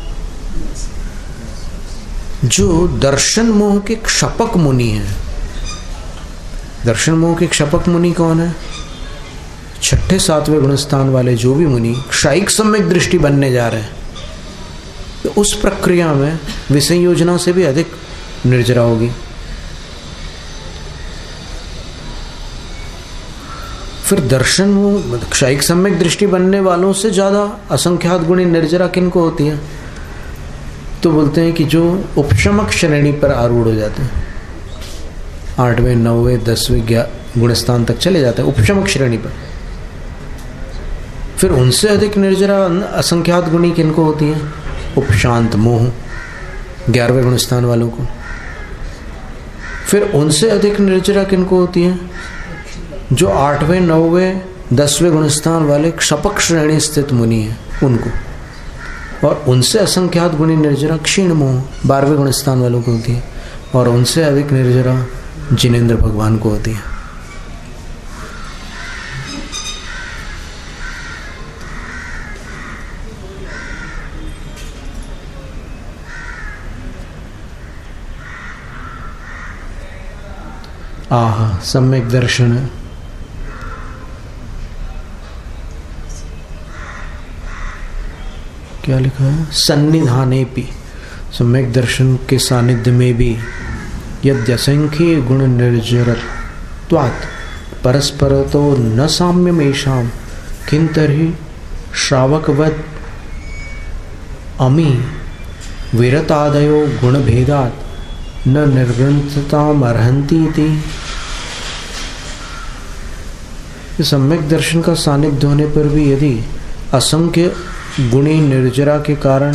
जो दर्शन मोह के क्षपक मुनि हैं। दर्शन मोह के क्षपक मुनि कौन है? छठे सातवें गुणस्थान वाले जो भी मुनि क्षायिक सम्यक दृष्टि बनने जा रहे हैं, तो उस प्रक्रिया में विषय योजना से भी अधिक निर्जरा होगी। फिर दर्शन वो क्षायिक सम्यक दृष्टि बनने वालों से ज़्यादा असंख्यात गुणी निर्जरा किनको होती है? तो बोलते हैं कि जो उपशमक श्रेणी पर आरूढ़ हो जाते हैं, 8वें 9वें 10वें गुणस्थान तक चले जाते हैं उपशमक श्रेणी पर। फिर उनसे अधिक निर्जरा असंख्यात गुणी किनको होती है? उपशांत मोह 11वें गुणस्थान वालों को। फिर उनसे अधिक निर्जरा किनको होती है? जो 8वें 9वें 10वें गुणस्थान वाले क्षपक श्रेणी स्थित मुनि हैं उनको। और उनसे असंख्यात गुणी निर्जरा क्षीण मोह 12वें गुणस्थान वालों को होती है। और उनसे अधिक निर्जरा जिनेंद्र भगवान को होती है। आह सम्यक दर्शन, क्या लिखा है? सन्निधाने भी, सम्यक दर्शन के सानिध्य में भी यद्यसंख्य गुण निर्जरत्वात् परस्परतो न साम्यमेषां किंतर्हि श्रावकवत् अमी विरतादयो गुणभेदात् न निर्ग्रंथताम अर्हन्ति इति। सम्यक दर्शन का सानिध्य होने पर भी यदि असंख्य गुणी निर्जरा के कारण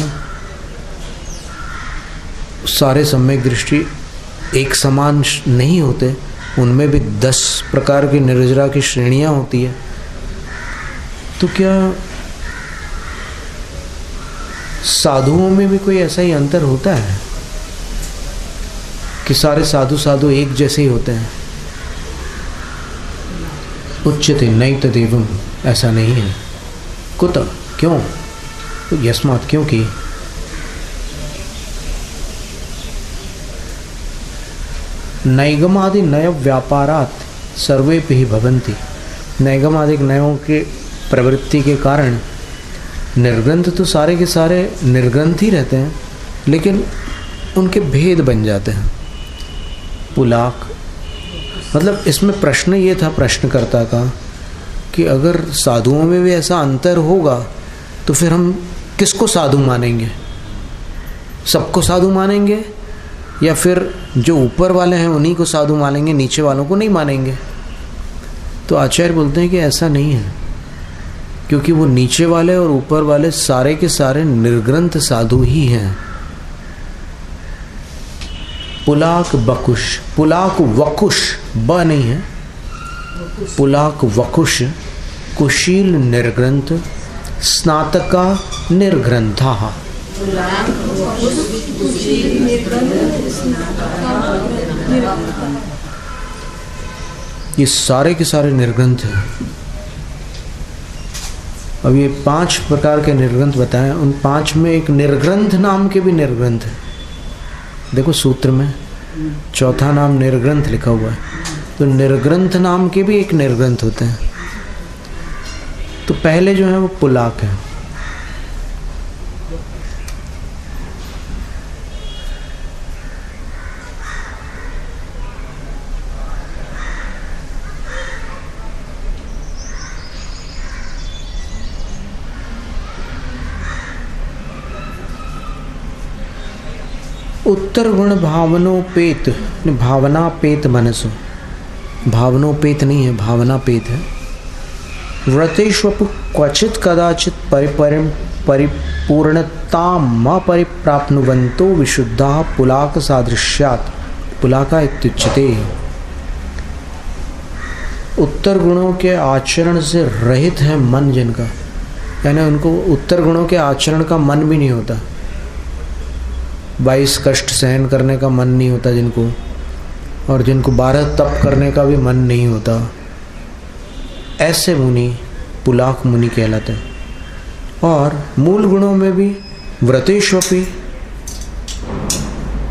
सारे सम्यक दृष्टि एक समान नहीं होते, उनमें भी 10 प्रकार की निर्जरा की श्रेणियां होती है, तो क्या साधुओं में भी कोई ऐसा ही अंतर होता है कि सारे साधु एक जैसे ही होते हैं? उच्यते नैतदेवम्, ऐसा नहीं है। कुतः, क्यों? यस्मात्, क्योंकि नैगमादि नय व्यापारात् सर्वेपि ही भवन्ति। नैगमादि नयों के प्रवृत्ति के कारण निर्ग्रंथ तो सारे के सारे निर्ग्रंथ ही रहते हैं, लेकिन उनके भेद बन जाते हैं। पुलाक, मतलब इसमें प्रश्न ये था प्रश्नकर्ता का कि अगर साधुओं में भी ऐसा अंतर होगा तो फिर हम किसको साधु मानेंगे? सबको साधु मानेंगे या फिर जो ऊपर वाले हैं उन्हीं को साधु मानेंगे, नीचे वालों को नहीं मानेंगे? तो आचार्य बोलते हैं कि ऐसा नहीं है, क्योंकि वो नीचे वाले और ऊपर वाले सारे के सारे निर्ग्रंथ साधु ही हैं। पुलाक बकुश, पुलाक वकुश, ब नहीं है, पुलाक वकुश कुशील निर्ग्रंथ स्नातका निर्ग्रंथा। ये सारे के सारे निर्ग्रंथ हैं। अब ये 5 प्रकार के निर्ग्रंथ बताएं, उन 5 में एक निर्ग्रंथ नाम के भी निर्ग्रंथ है। देखो सूत्र में चौथा नाम निर्ग्रंथ लिखा हुआ है, तो निर्ग्रंथ नाम के भी एक निर्ग्रंथ होते हैं। तो पहले जो है वो पुलाक है। उत्तर गुण भावनोपेत, भावनापेत मनसो, भावनोपेत नहीं है, भावनापेत है। व्रतेष्वपि क्वचित कदाचित परिपूर्णताम् अपरिप्राप्नुवन्तो विशुद्धाः पुलाक सादृश्यात् पुलाका इत्युच्यते। उत्तर गुणों के आचरण से रहित है मन जिनका, यानी उनको उत्तर गुणों के आचरण का मन भी नहीं होता, 22 कष्ट सहन करने का मन नहीं होता जिनको, और जिनको 12 तप करने का भी मन नहीं होता, ऐसे मुनि पुलाक मुनि कहलाते हैं। और मूल गुणों में भी व्रतेष्वपि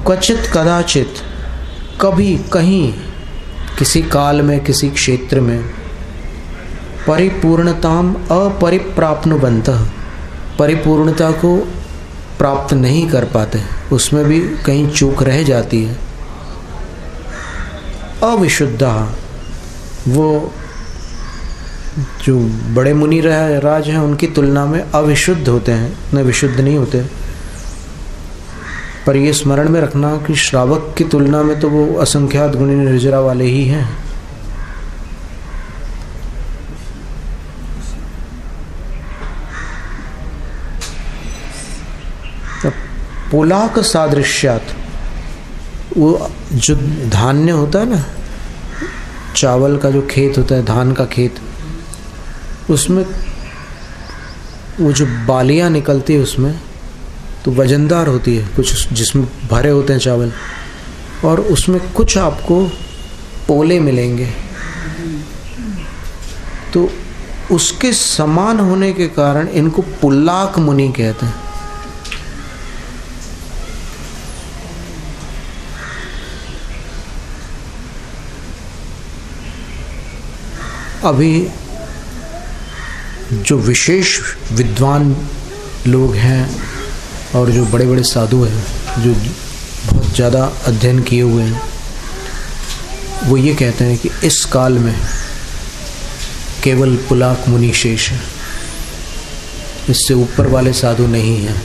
क्वचित कदाचित, कभी कहीं, किसी काल में, किसी क्षेत्र में, परिपूर्णताम अपरिप्राप्नुवन्तः, परिपूर्णता को प्राप्त नहीं कर पाते, उसमें भी कहीं चूक रह जाती है। अविशुद्धा, वो जो बड़े मुनि राज हैं उनकी तुलना में अविशुद्ध होते हैं, इतने विशुद्ध नहीं होते। पर ये स्मरण में रखना कि श्रावक की तुलना में तो वो असंख्यात गुणी निर्जरा वाले ही हैं। पोलाक सादृश्यात, वो जो धान्य होता है ना, चावल का जो खेत होता है, धान का खेत, उसमें वो जो बालियाँ निकलती है उसमें तो वजनदार होती है, कुछ जिसमें भरे होते हैं चावल, और उसमें कुछ आपको पोले मिलेंगे। तो उसके समान होने के कारण इनको पुल्लाक मुनि कहते हैं। अभी जो विशेष विद्वान लोग हैं और जो बड़े बड़े साधु हैं, जो बहुत ज़्यादा अध्ययन किए हुए हैं, वो ये कहते हैं कि इस काल में केवल पुलाक मुनि शेष है, इससे ऊपर वाले साधु नहीं हैं।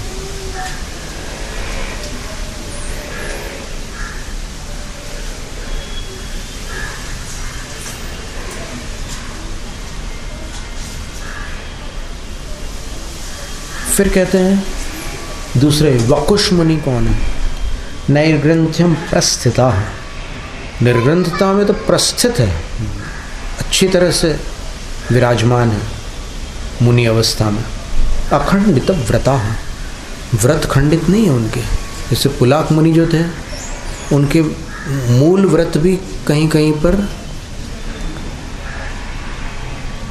फिर कहते हैं दूसरे वकुश मुनि कौन है? नैर्ग्रंथ्यम प्रस्थिता, निर्ग्रंथता में तो प्रस्थित है, अच्छी तरह से विराजमान है मुनि अवस्था में। अखंडित व्रता, व्रत खंडित नहीं है उनके। जैसे पुलाक मुनि जो थे, उनके मूल व्रत भी कहीं कहीं पर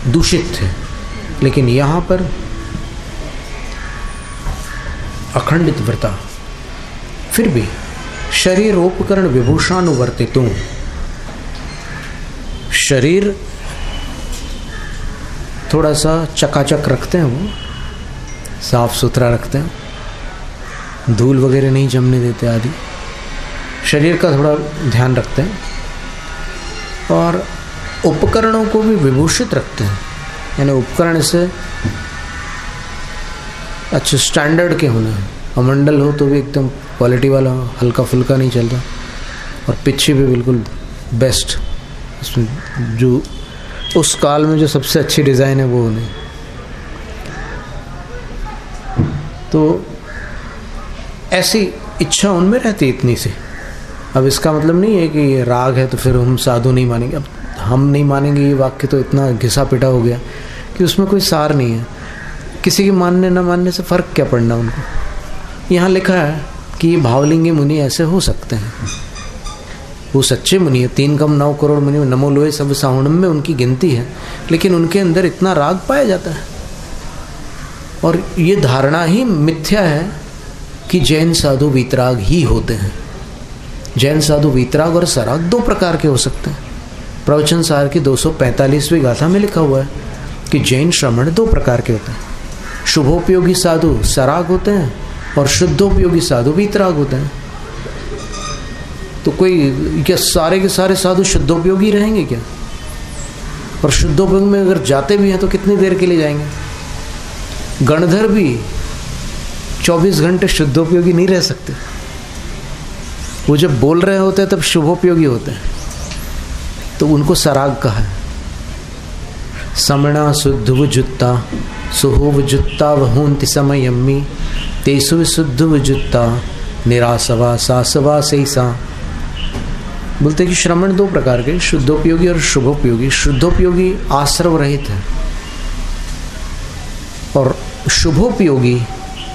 दूषित थे, लेकिन यहाँ पर अखंडित व्रता। फिर भी शरीरोपकरण विभूषानुवर्तितों, शरीर थोड़ा सा चकाचक रखते हैं, वो साफ सुथरा रखते हैं, धूल वगैरह नहीं जमने देते आदि, शरीर का थोड़ा ध्यान रखते हैं, और उपकरणों को भी विभूषित रखते हैं। यानी उपकरण से अच्छे स्टैंडर्ड के होना है। कमंडल हो तो भी एकदम क्वालिटी वाला हो, हल्का फुल्का नहीं चलता, और पीछे भी बिल्कुल बेस्ट, उसमें जो उस काल में जो सबसे अच्छी डिज़ाइन है वो होनी। तो ऐसी इच्छा उनमें रहती इतनी सी। अब इसका मतलब नहीं है कि ये राग है तो फिर हम साधु नहीं मानेंगे। अब हम नहीं मानेंगे, ये वाक्य तो इतना घिसा पिटा हो गया कि उसमें कोई सार नहीं है। किसी के मानने न मानने से फ़र्क क्या पड़ना उनको। यहाँ लिखा है कि ये भावलिंगी मुनि ऐसे हो सकते हैं, वो सच्चे मुनि है। 3 कम 9 करोड़ मुनि में नमो लोए सब सावणम में उनकी गिनती है, लेकिन उनके अंदर इतना राग पाया जाता है। और ये धारणा ही मिथ्या है कि जैन साधु वीतराग ही होते हैं। जैन साधु वीतराग और सराग 2 प्रकार के हो सकते हैं। प्रवचन सार की 245वीं गाथा में लिखा हुआ है कि जैन श्रमण 2 प्रकार के होते हैं। शुभोपयोगी साधु सराग होते हैं और शुद्धोपयोगी साधु वीतराग होते हैं। तो कोई क्या सारे के सारे साधु शुद्धोपयोगी रहेंगे क्या? और शुद्धोपयोग में अगर जाते भी हैं तो कितनी देर के लिए जाएंगे? गणधर भी 24 घंटे शुद्धोपयोगी नहीं रह सकते। वो जब बोल रहे होते हैं तब शुभोपयोगी होते हैं, तो उनको सराग कहा है। समणा शुद्ध जुत्ता सुहुव जुत्ता वहोन्ति समयम्मी तेसु विशुद्ध जुत्ता निरासवा सासवा सैसा। बोलते कि श्रमण 2 प्रकार के, शुद्धोपयोगी और शुभोपयोगी। शुद्धोपयोगी आश्रव रहित है और शुभोपयोगी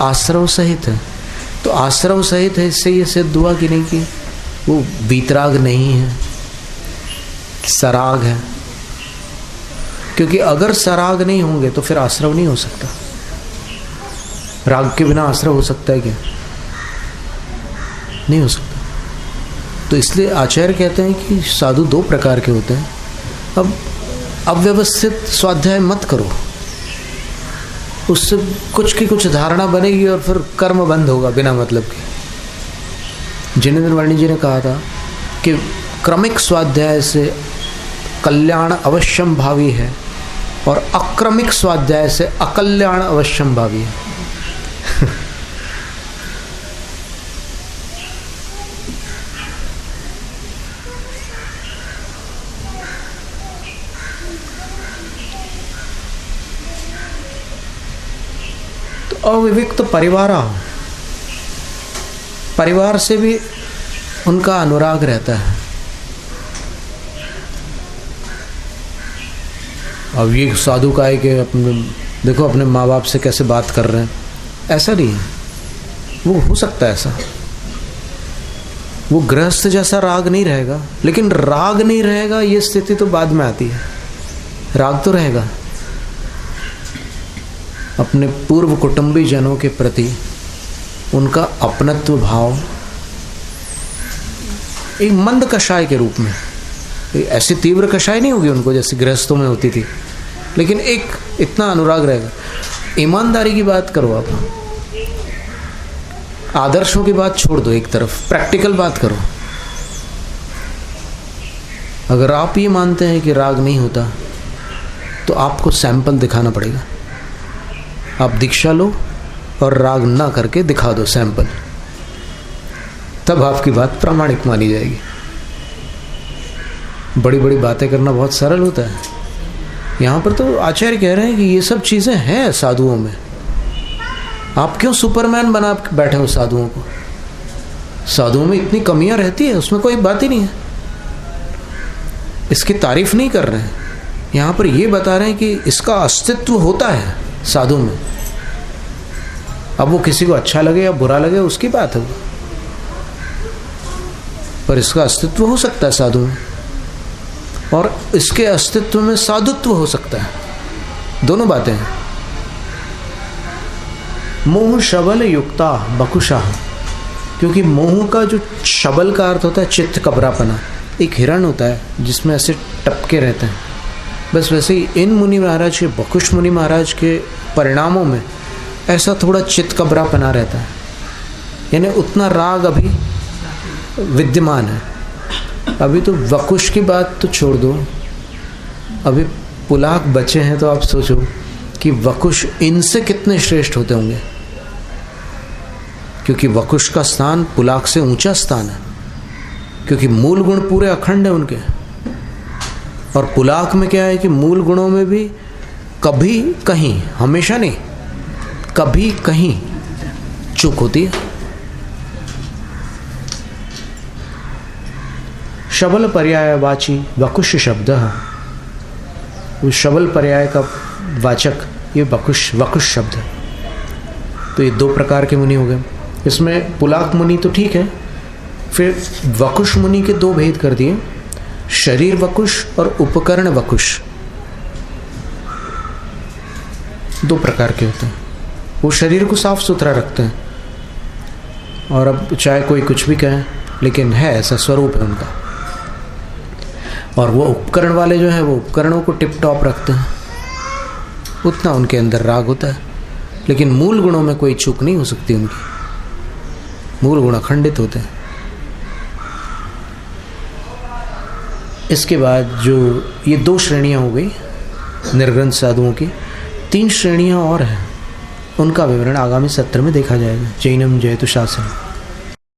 आश्रव सहित है। तो आश्रव सहित है, इससे ये सिद्ध हुआ कि नहीं कि वो वीतराग नहीं है, सराग है। क्योंकि अगर सराग नहीं होंगे तो फिर आश्रव नहीं हो सकता। राग के बिना आश्रव हो सकता है क्या? नहीं हो सकता। तो इसलिए आचार्य कहते हैं कि साधु 2 प्रकार के होते हैं। अब अव्यवस्थित स्वाध्याय मत करो, उससे कुछ की कुछ धारणा बनेगी और फिर कर्म बंद होगा बिना मतलब के। जिनेंद्र वर्णी जी ने कहा था कि क्रमिक स्वाध्याय से कल्याण अवश्यम भावी है और अक्रमिक स्वाध्याय से अकल्याण अवश्यम भावी है। तो अविविक्त परिवार से भी उनका अनुराग रहता है। अब ये साधु का है कि अपने देखो अपने माँ बाप से कैसे बात कर रहे हैं, ऐसा नहीं है। वो हो सकता है ऐसा, वो गृहस्थ जैसा राग नहीं रहेगा, लेकिन राग नहीं रहेगा ये स्थिति तो बाद में आती है। राग तो रहेगा अपने पूर्व कुटुंबी जनों के प्रति, उनका अपनत्व भाव एक मंद कषाय के रूप में। ऐसी तीव्र कषाय नहीं होगी उनको जैसे गृहस्थों में होती थी, लेकिन एक इतना अनुराग रहेगा। ईमानदारी की बात करो आप, आदर्शों की बात छोड़ दो एक तरफ, प्रैक्टिकल बात करो। अगर आप ये मानते हैं कि राग नहीं होता तो आपको सैंपल दिखाना पड़ेगा। आप दीक्षा लो और राग ना करके दिखा दो सैंपल, तब आपकी बात प्रामाणिक मानी जाएगी। बड़ी बड़ी बातें करना बहुत सरल होता है। यहाँ पर तो आचार्य कह रहे हैं कि ये सब चीज़ें हैं साधुओं में। आप क्यों सुपरमैन बना बैठे हो साधुओं को? साधुओं में इतनी कमियां रहती है, उसमें कोई बात ही नहीं है। इसकी तारीफ नहीं कर रहे हैं, यहाँ पर ये बता रहे हैं कि इसका अस्तित्व होता है साधु में। अब वो किसी को अच्छा लगे या बुरा लगे उसकी बात है, पर इसका अस्तित्व हो सकता है साधु में, और इसके अस्तित्व में साधुत्व हो सकता है। दोनों बातें हैं। मोह शबल युक्ता बकुशा, क्योंकि मोह का जो शबल का अर्थ होता है चित्त कबरापना। एक हिरण होता है जिसमें ऐसे टपके रहते हैं, बस वैसे ही इन मुनि महाराज के, बकुश मुनि महाराज के परिणामों में ऐसा थोड़ा चित्त कबरापना रहता है, यानी उतना राग अभी विद्यमान है। अभी तो वकुश की बात तो छोड़ दो, अभी पुलाक बचे हैं, तो आप सोचो कि वकुश इनसे कितने श्रेष्ठ होते होंगे, क्योंकि वकुश का स्थान पुलाक से ऊंचा स्थान है, क्योंकि मूल गुण पूरे अखंड है उनके। और पुलाक में क्या है कि मूल गुणों में भी कभी कहीं, हमेशा नहीं, कभी कहीं चूक होती है। शबल पर्याय वाची वकुश शब्द, उस शबल पर्याय का वाचक ये वकुश शब्द है। तो ये दो प्रकार के मुनि हो गए। इसमें पुलाक मुनि तो ठीक है, फिर वकुश मुनि के दो भेद कर दिए, शरीर वकुश और उपकरण वकुश। दो प्रकार के होते हैं। वो शरीर को साफ सुथरा रखते हैं, और अब चाहे कोई कुछ भी कहे, लेकिन है ऐसा स्वरूप है उनका। और वो उपकरण वाले जो हैं, वो उपकरणों को टिप टॉप रखते हैं, उतना उनके अंदर राग होता है, लेकिन मूल गुणों में कोई चूक नहीं हो सकती उनकी। मूल गुण अखंडित होते हैं। इसके बाद जो ये दो श्रेणियां हो गई निर्ग्रंथ साधुओं की, तीन श्रेणियां और हैं, उनका विवरण आगामी सत्र में देखा जाएगा। जैनम जयतु शासन।